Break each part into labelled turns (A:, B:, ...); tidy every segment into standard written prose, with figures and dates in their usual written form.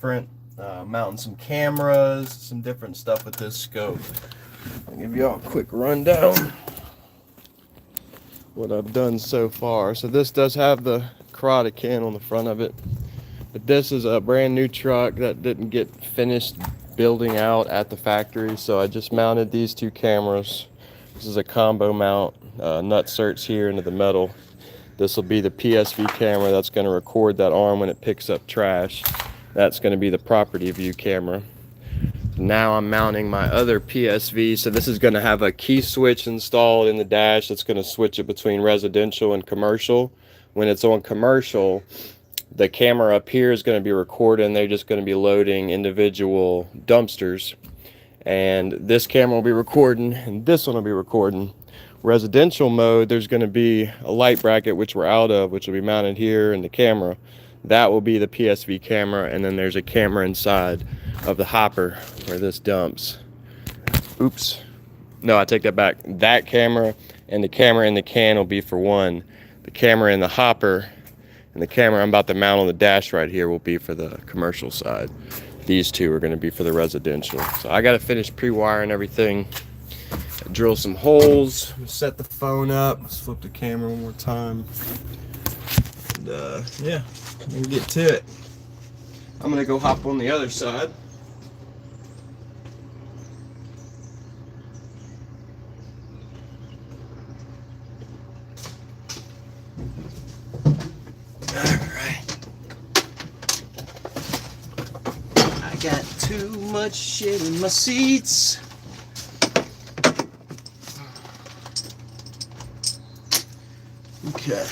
A: different, mounting some cameras, some different stuff with this scope. I'll give you all a quick rundown what I've done so far. So this does have the karate can on the front of it, but this is a brand new truck that didn't get finished building out at the factory, so I just mounted these two cameras. This is a combo mount, nut certs here into the metal. This will be the PSV camera that's going to record that arm when it picks up trash. That's going to be the property view camera. Now I'm mounting my other PSV, so this is going to have a key switch installed in the dash that's going to switch it between residential and commercial. When it's on commercial, the camera up here is going to be recording. They're just going to be loading individual dumpsters, and this camera will be recording and this one will be recording. Residential mode, there's going to be a light bracket, which we're out of, which will be mounted here in the camera. That will be the PSV camera, and then there's a camera inside of the hopper where this dumps. Oops. No, I take that back. That camera and the camera in the can will be for one. The camera in the hopper and the camera I'm about to mount on the dash right here will be for the commercial side. These two are going to be for the residential. So I got to finish pre-wiring everything. Drill some holes, set the phone up. Let's flip the camera one more time. And yeah, we can get to it. I'm gonna go hop on the other side. Alright. I got too much shit in my seats. Okay.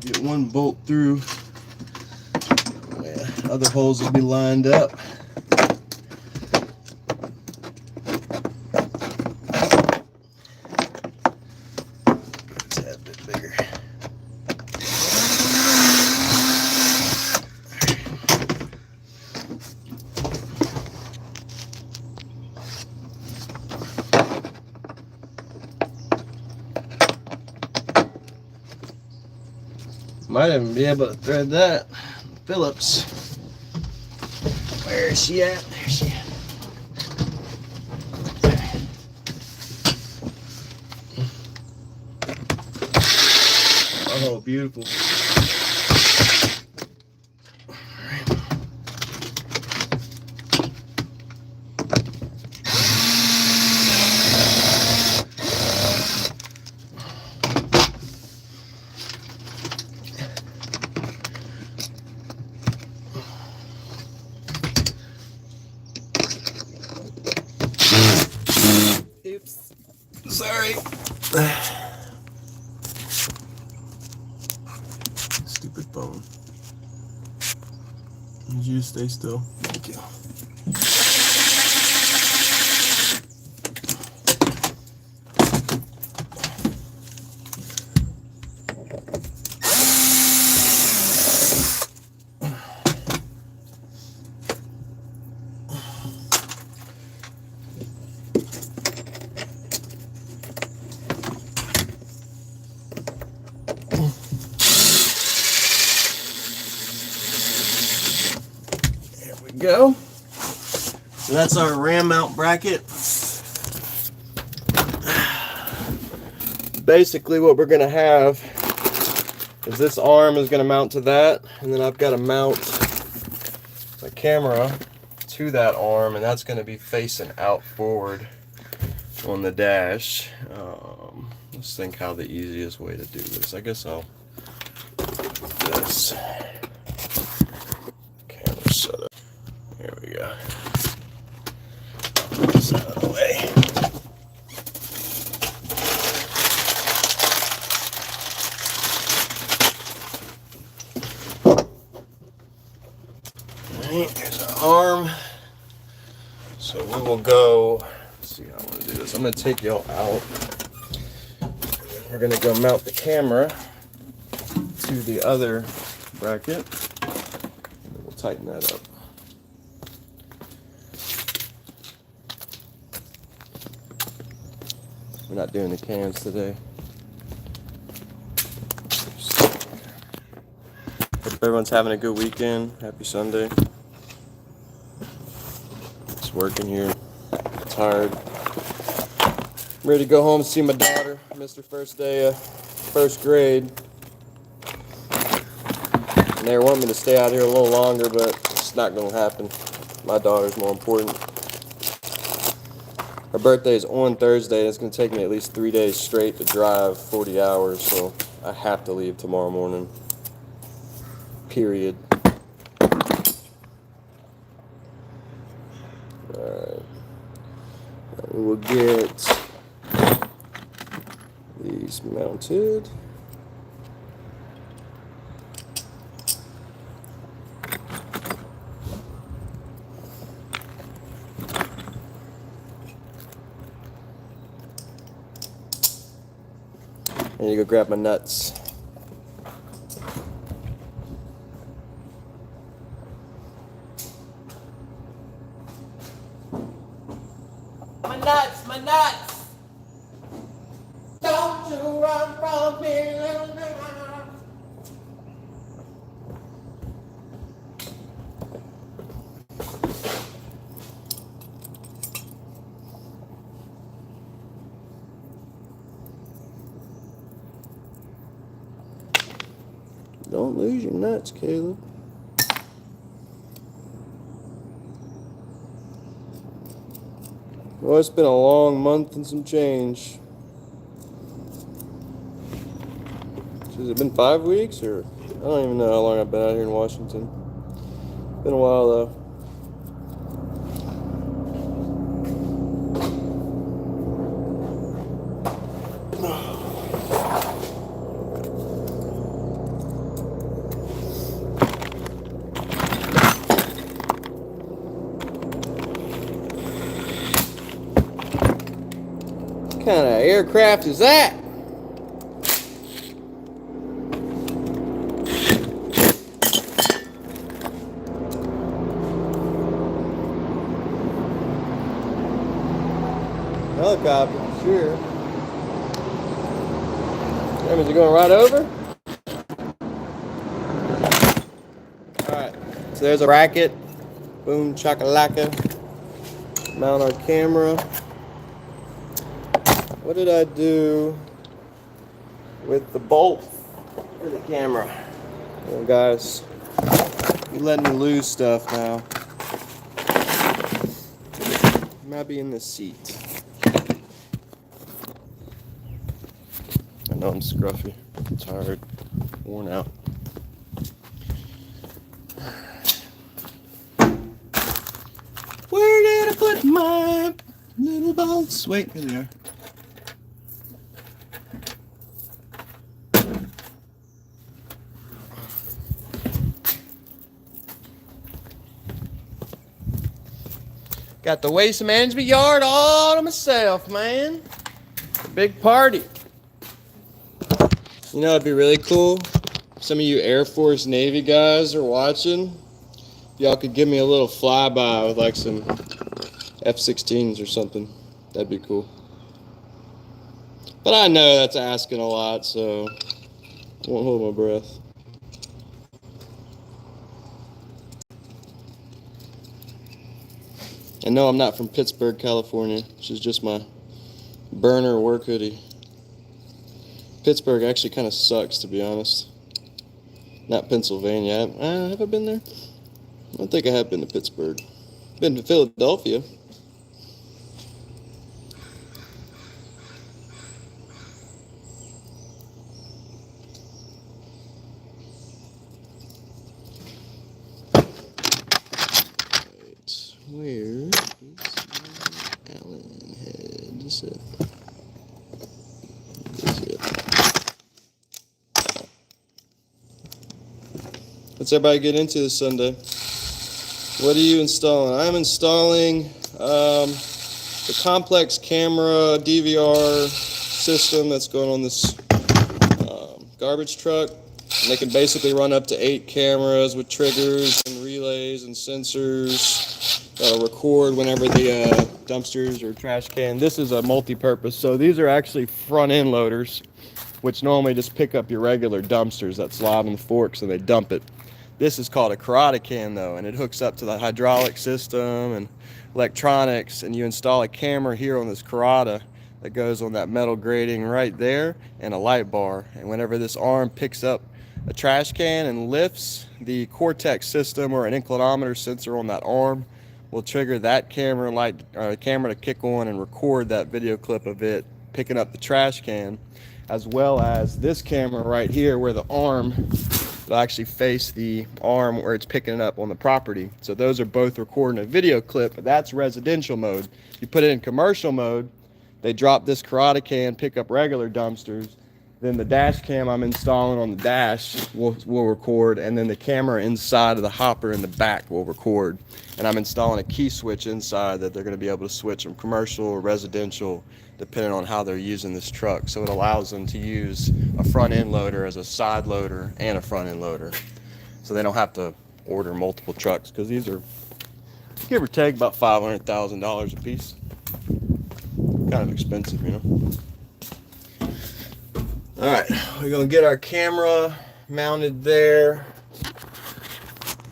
A: Get one bolt through. Yeah, other holes will be lined up. Might even be able to thread that. Phillips. Where is she at? There she is. Oh, beautiful. Oops. Sorry. Stupid phone. Need you to stay still. Thank you. Go. So that's our ram mount bracket. Basically what we're going to have is this arm is going to mount to that, and then I've got to mount the camera to that arm, and that's going to be facing out forward on the dash. Let's think how the easiest way to do this. I guess I'll do this. Camera setup. Here we go. Put this out of the way. Alright, here's our arm. So we will go, let's see how I want to do this. I'm going to take y'all out. We're going to go mount the camera to the other bracket. tighten that up. We're not doing the cans today. Hope everyone's having a good weekend. Happy Sunday. Just working here. Tired. I'm ready to go home and see my daughter. Missed her first day of first grade. And they want me to stay out here a little longer, but it's not going to happen. My daughter's more important. Her birthday is on Thursday, and it's going to take me at least 3 days straight to drive 40 hours, so I have to leave tomorrow morning. Period. Alright. We will get these mounted. I need to go grab my nuts. My nuts! Don't you run from me, little nigga. Don't lose your nuts, Caleb. Well, it's been a long month and some change. Has it been 5 weeks, or I don't even know how long I've been out here in Washington. Been a while though. What kind of aircraft is that? Helicopter, sure. That means you're going right over? Alright, so there's a bracket. Boom, chakalaka. Mount our camera. What did I do with the bolt for the camera? Well, guys, you're letting me lose stuff now. I might be in this seat. I know I'm scruffy, tired, worn out. Where did I put my little bolts? Wait, here they are. Got the waste management yard all to myself, man. A big party. You know, it'd be really cool. Some of you Air Force Navy guys are watching. Y'all could give me a little flyby with like some F-16s or something. That'd be cool. But I know that's asking a lot, so I won't hold my breath. I know I'm not from Pittsburgh, California, which is just my burner work hoodie. Pittsburgh actually kind of sucks, to be honest. Not Pennsylvania. Have I been there? I don't think I have been to Pittsburgh. Been to Philadelphia. Where is my Allen head? Is it? What's everybody get into this Sunday? What are you installing? I'm installing the complex camera DVR system that's going on this garbage truck. And they can basically run up to 8 cameras with triggers and relays. relays and sensors that'll record whenever the dumpsters or trash can. This is a multi-purpose, so these are actually front end loaders, which normally just pick up your regular dumpsters that slide on the forks and they dump it. This is called a karate can though, and it hooks up to the hydraulic system and electronics, and you install a camera here on this karata that goes on that metal grating right there and a light bar. And whenever this arm picks up a trash can and lifts, the Cortex system or an inclinometer sensor on that arm will trigger that camera to kick on and record that video clip of it picking up the trash can, as well as this camera right here where the arm will actually face the arm where it's picking it up on the property. So those are both recording a video clip, but that's residential mode. You put it in commercial mode, they drop this karate can, pick up regular dumpsters, then the dash cam I'm installing on the dash will record, and then the camera inside of the hopper in the back will record. And I'm installing a key switch inside that they're going to be able to switch from commercial or residential depending on how they're using this truck. So it allows them to use a front end loader as a side loader and a front end loader. So they don't have to order multiple trucks, because these are, give or take, about $500,000 a piece. Kind of expensive, you know. All right, we're gonna get our camera mounted there.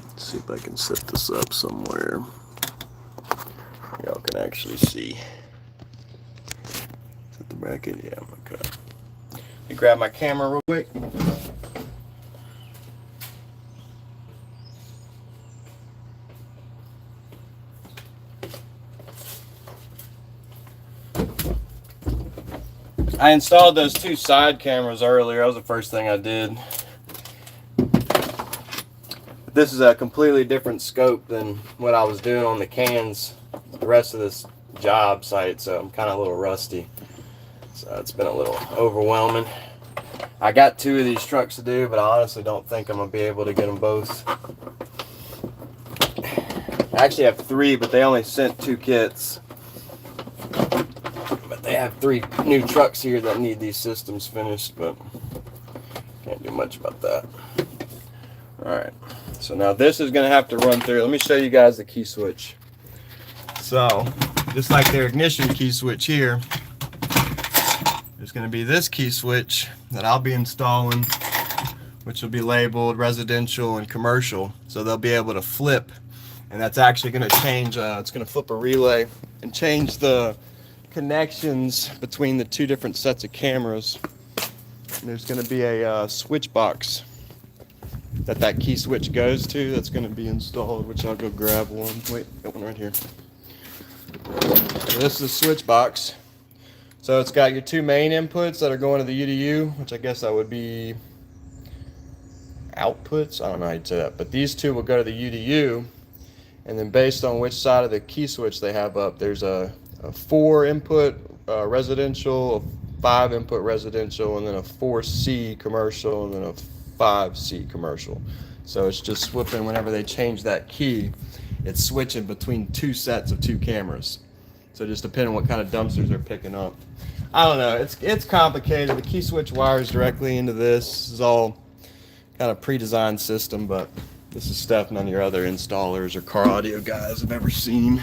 A: Let's see if I can set this up somewhere. Y'all can actually see. Set the bracket, yeah, okay. Let me grab my camera real quick. I installed those two side cameras earlier. That was the first thing I did. This is a completely different scope than what I was doing on the cans, the rest of this job site, so I'm kind of a little rusty. So it's been a little overwhelming. I got 2 of these trucks to do, but I honestly don't think I'm going to be able to get them both. I actually have 3, but they only sent 2 kits. They have 3 new trucks here that need these systems finished, but can't do much about that. Alright, so now this is going to have to run through. Let me show you guys the key switch. So, just like their ignition key switch here, there's going to be this key switch that I'll be installing, which will be labeled residential and commercial. So they'll be able to flip, and that's actually going to change, it's going to flip a relay and change the connections between the 2 different sets of cameras. And there's going to be a switch box that key switch goes to that's going to be installed, which I'll go grab one. Wait, got one right here. So this is the switch box. So it's got your 2 main inputs that are going to the UDU, which I guess that would be outputs. I don't know how you'd say that, but these 2 will go to the UDU, and then based on which side of the key switch they have up, there's a 4 input residential, a 5 input residential, and then a 4C commercial, and then a 5C commercial. So it's just switching whenever they change that key, it's switching between 2 sets of 2 cameras. So just depending on what kind of dumpsters they're picking up. I don't know, it's complicated. The key switch wires directly into this. This is all kind of pre-designed system, but this is stuff none of your other installers or car audio guys have ever seen,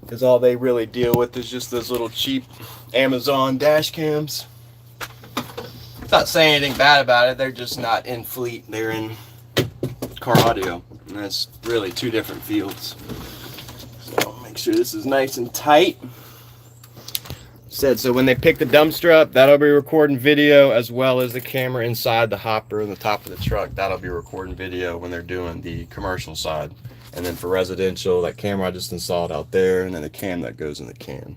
A: because all they really deal with is just those little cheap Amazon dash cams. Not saying anything bad about it, they're just not in fleet, they're in car audio, and that's really 2 different fields. So make sure this is nice and tight. So when they pick the dumpster up, that'll be recording video, as well as the camera inside the hopper in the top of the truck. That'll be recording video when they're doing the commercial side. And then for residential, that camera I just installed out there, and then the cam that goes in the can.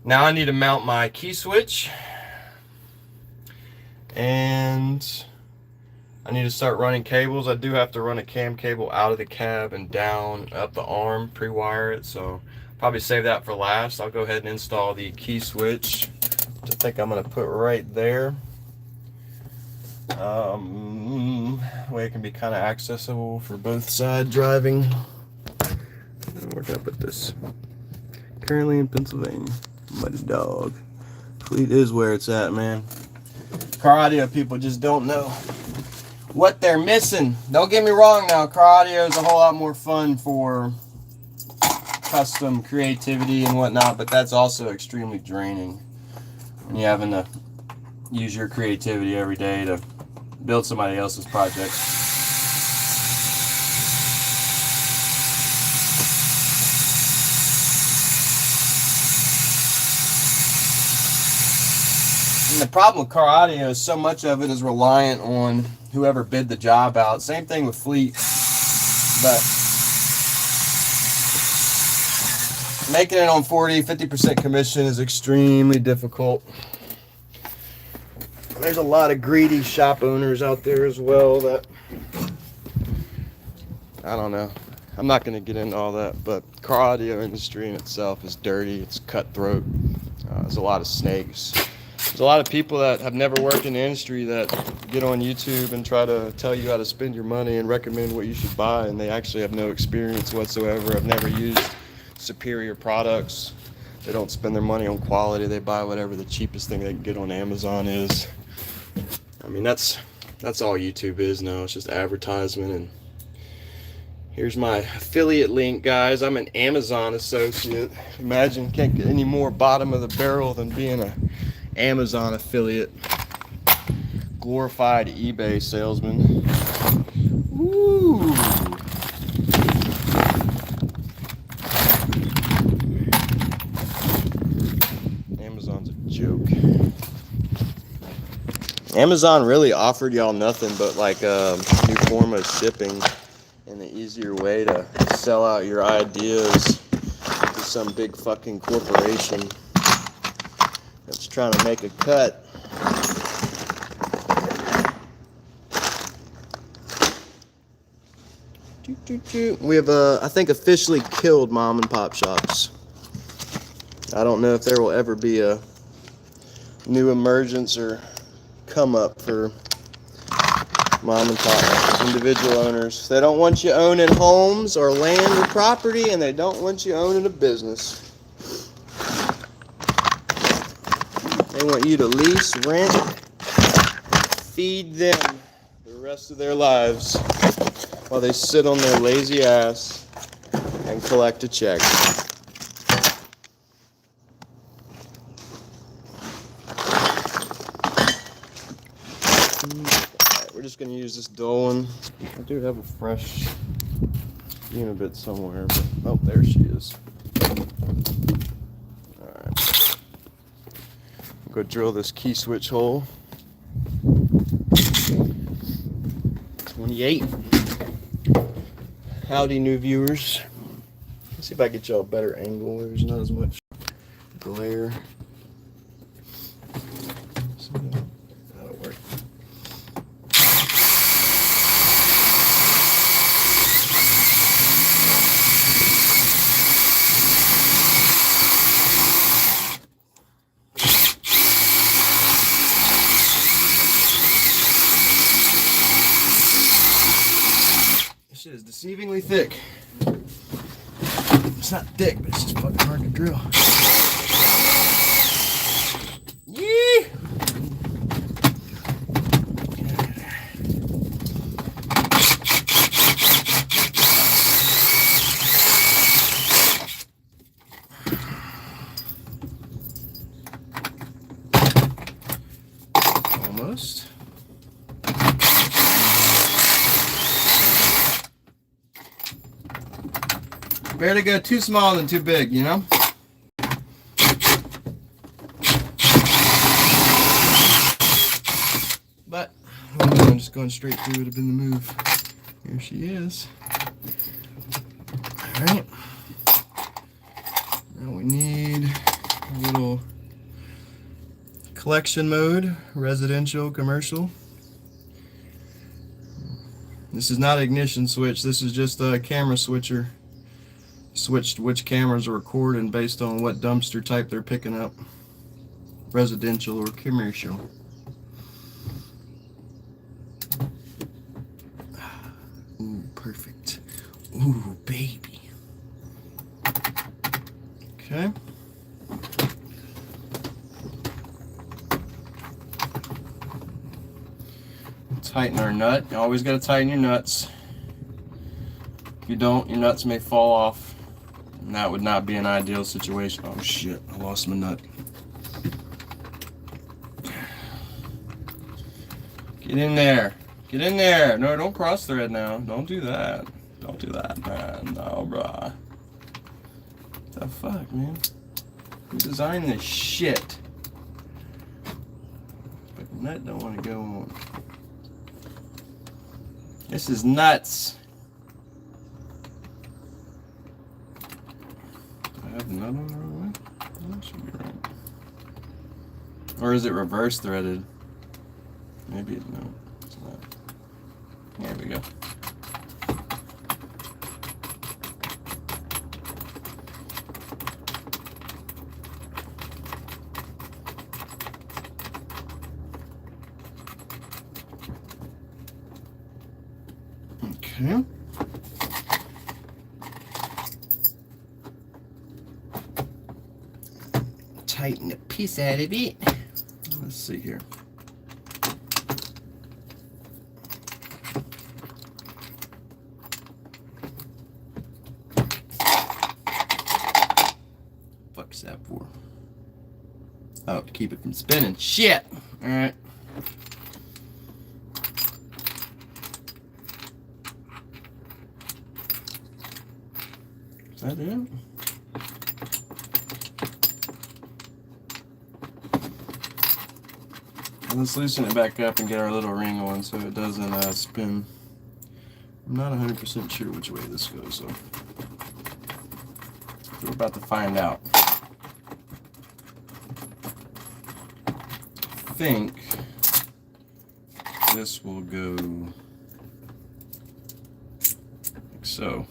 A: Now I need to mount my key switch, and I need to start running cables. I do have to run a cam cable out of the cab and down up the arm, pre-wire it, so probably save that for last. I'll go ahead and install the key switch, which I think I'm going to put right there. Way it can be kind of accessible for both side driving. Where can I put this? Currently in Pennsylvania. Muddy dog. Fleet is where it's at, man. Car audio people just don't know what they're missing. Don't get me wrong now, car audio is a whole lot more fun for custom creativity and whatnot, but that's also extremely draining when you're having to use your creativity every day to build somebody else's project. And the problem with car audio is so much of it is reliant on whoever bid the job out. Same thing with fleet, but making it on 40-50% commission is extremely difficult. There's a lot of greedy shop owners out there as well that, I don't know. I'm not going to get into all that, but car audio industry in itself is dirty. It's cutthroat. There's a lot of snakes. There's a lot of people that have never worked in the industry that get on YouTube and try to tell you how to spend your money and recommend what you should buy, and they actually have no experience whatsoever, have never used superior products. They don't spend their money on quality. They buy whatever the cheapest thing they can get on Amazon is. I mean, that's all YouTube is now. It's just advertisement. And here's my affiliate link, guys. I'm an Amazon associate. Imagine, can't get any more bottom of the barrel than being an Amazon affiliate. Glorified eBay salesman. Woo! Amazon's a joke. Amazon really offered y'all nothing but like a new form of shipping and an easier way to sell out your ideas to some big fucking corporation that's trying to make a cut. We have, I think, officially killed mom and pop shops. I don't know if there will ever be a new emergence or come up for mom and pop individual owners. They don't want you owning homes or land or property, and they don't want you owning a business. They want you to lease, rent, feed them the rest of their lives while they sit on their lazy ass and collect a check. We're just going to use this dull one. I do have a fresh unibit somewhere, but oh, there she is. Alright. Go drill this key switch hole. 28. Howdy, new viewers. Let's see if I can get y'all a better angle. There's not as much glare. So that'll work. This shit is deceivingly thick. It's not thick, but it's just fucking hard to drill. Yee! Almost. Better to go too small than too big, you know? But I'm just going straight through would have been the move. Here she is. Alright. Now we need a little collection mode, residential, commercial. This is not an ignition switch, this is just a camera switcher. Switched which cameras are recording based on what dumpster type they're picking up, residential or commercial. Ooh, perfect. Ooh, baby. Okay. tighten our nut. You always got to tighten your nuts. If you don't, your nuts may fall off. And that would not be an ideal situation. Oh shit, I lost my nut. Get in there. Get in there. No, don't cross thread now. Don't do that. Don't do that, man. No, bruh. What the fuck, man? Who designed this shit? But the nut don't want to go on. This is nuts. Do I have the nut on the wrong way? That should be right. Or is it reverse threaded? Maybe it's no. It's not. There we go. Okay. Tighten the piece out of it. Let's see here. Fuck's that for? Oh, to keep it from spinning. Shit! Alright. Is that it? Let's loosen it back up and get our little ring on so it doesn't spin. I'm not 100% sure which way this goes, so we're about to find out. I think this will go like so.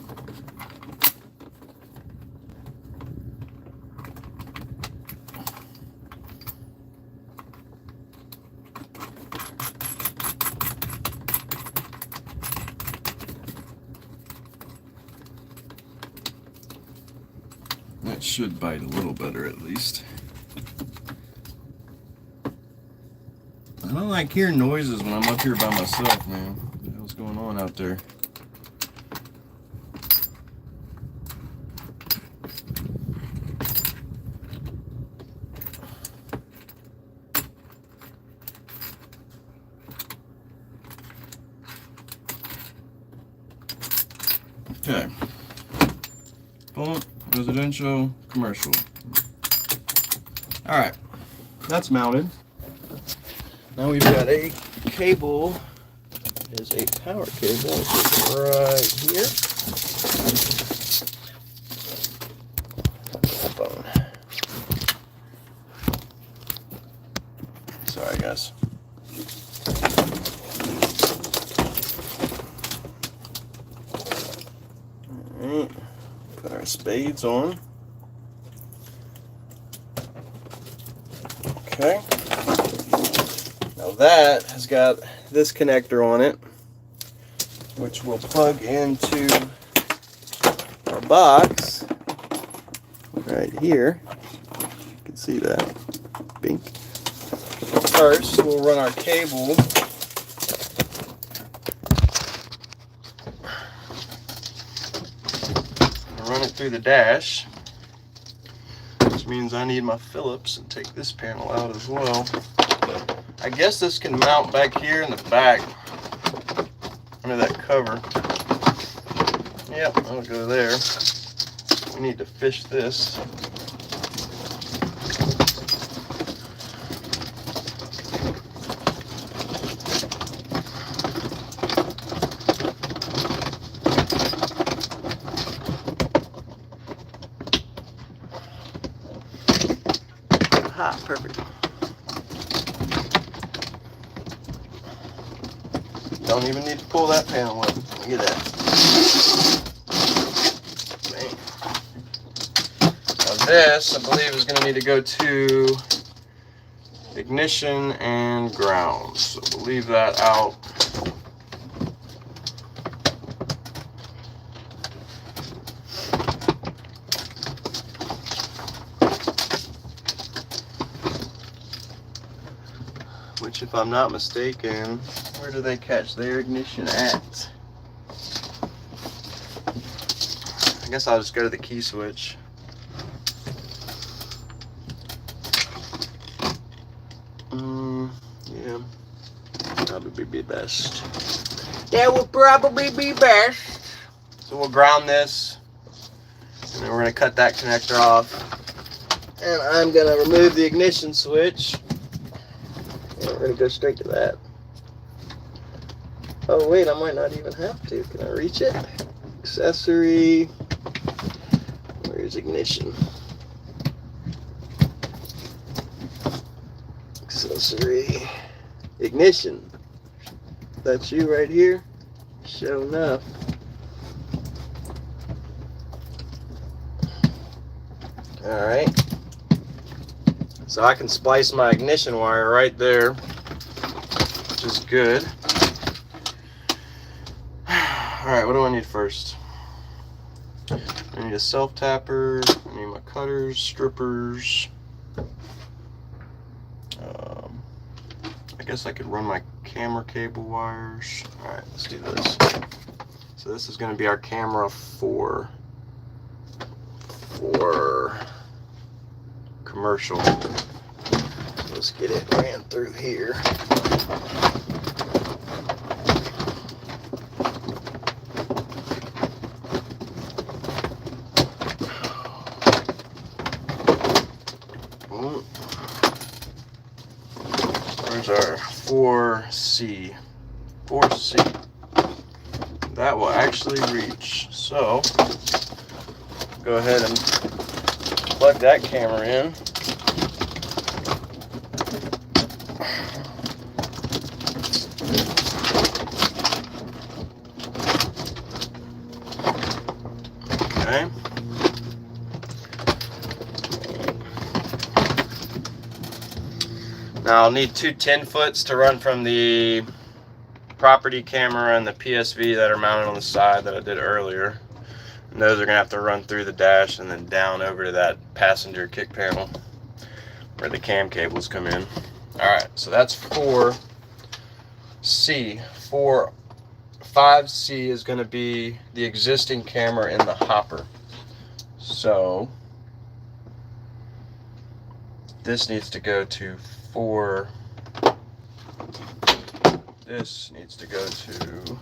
A: That should bite a little better at least. I don't like hearing noises when I'm up here by myself, man. What the hell's going on out there? Okay. Boom. Residential, commercial. All right, that's mounted. Now we've got a cable. It is a power cable, which is right here. Phone. Sorry, guys. All right. Put our spades on. Okay. Now that has got this connector on it, which will plug into our box right here. You can see that. Bink. First, we'll run our cable run it through the dash, which means I need my Phillips and take this panel out as well. I guess this can mount back here in the back under that cover. Yep, I'll go there. We need to fish this. Aha, perfect. Don't even need to pull that panel up. Look at that. Bang. Now this, I believe, is going to need to go to ignition and ground. So we'll leave that out. Which, if I'm not mistaken, Where do they catch their ignition at? I guess I'll just go to the key switch. Yeah, probably be best. That would probably be best. So we'll ground this, and then we're going to cut that connector off. And I'm going to remove the ignition switch. And we're going to go straight to that. Oh wait, I might not even have to. Can I reach it? Accessory. Where's ignition? Accessory. Ignition. That's you right here. Sure enough. Alright. So I can splice my ignition wire right there, which is good. Alright, what do I need first? I need a self-tapper, I need my cutters, strippers. I guess I could run my camera cable wires. Alright, let's do this. So this is going to be our camera for commercial. So let's get it ran through here. There's our 4C. 4C. That will actually reach. So, go ahead and plug that camera in. Okay. Now I'll need two 10-foots to run from the property camera and the PSV that are mounted on the side that I did earlier. And those are going to have to run through the dash and then down over to that passenger kick panel where the cam cables come in. Alright, so that's 4C. 5C is going to be the existing camera in the hopper. So this needs to go to 4. This needs to go to,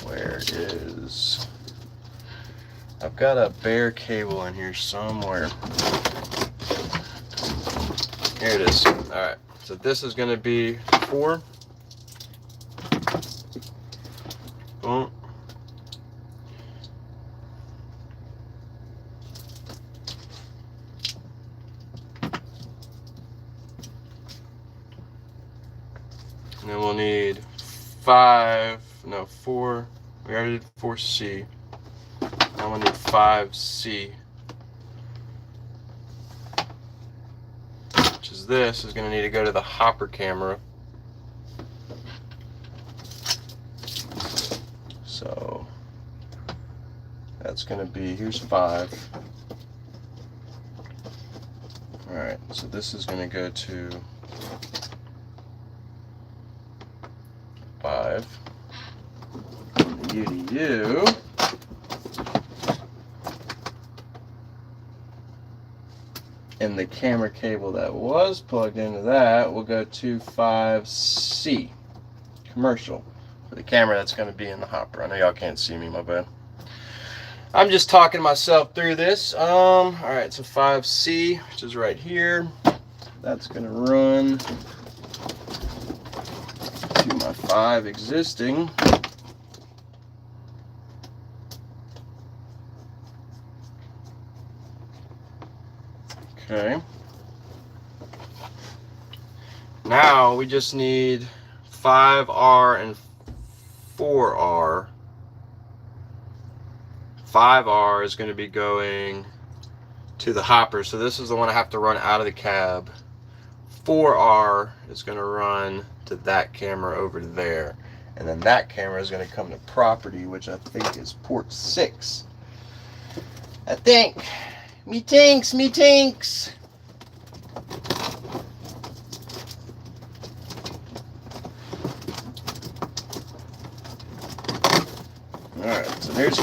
A: where is, I've got a bare cable in here somewhere. Here it is. Alright, so this is going to be 4. Boom. And then we'll need 4. We already did 4C. Now we'll need 5C. Which is this, is going to need to go to the hopper camera. So that's going to be, here's 5. Alright, so this is going to go to 5. U to U. And the camera cable that was plugged into that will go to 5C. Commercial. For the camera that's going to be in the hopper. I know y'all can't see me, my bad. I'm just talking myself through this. Alright, so 5C, which is right here. That's going to run to my 5 existing. Okay. Now we just need 5R and 4R. 5R is going to be going to the hopper, so this is the one I have to run out of the cab. 4R is going to run to that camera over there, and then that camera is going to come to property, which I think is port 6. I think. Me tinks. There's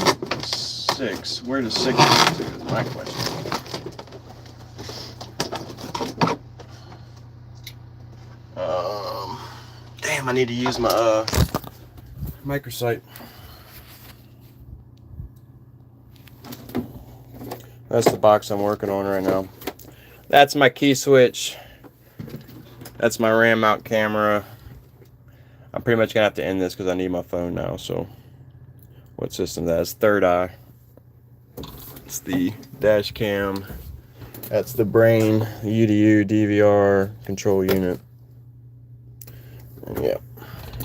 A: 6. Where does 6 go to is my question. Damn, I need to use my microsite. That's the box I'm working on right now. That's my key switch. That's my RAM mount camera. I'm pretty much gonna have to end this because I need my phone now. So, what system that is? Third Eye. It's the dash cam. That's the brain, UDU, DVR, control unit. And yeah,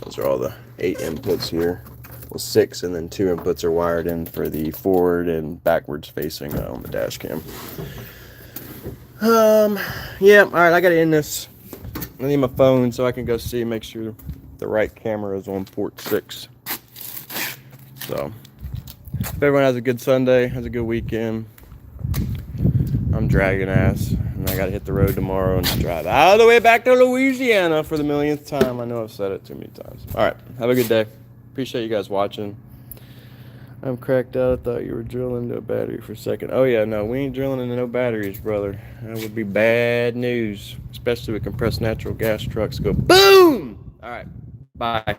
A: those are all the 8 inputs here. Well, 6, and then 2 inputs are wired in for the forward and backwards facing on the dash cam. Yeah, all right, I gotta end this. I need my phone so I can go see, make sure the right camera is on port 6. So, if everyone has a good Sunday, has a good weekend. I'm dragging ass, and I gotta hit the road tomorrow and drive all the way back to Louisiana for the millionth time. I know I've said it too many times. All right, have a good day. Appreciate you guys watching. I'm cracked out. I thought you were drilling into a battery for a second. Oh yeah, no, we ain't drilling into no batteries, brother. That would be bad news, especially with compressed natural gas trucks go boom. All right, bye.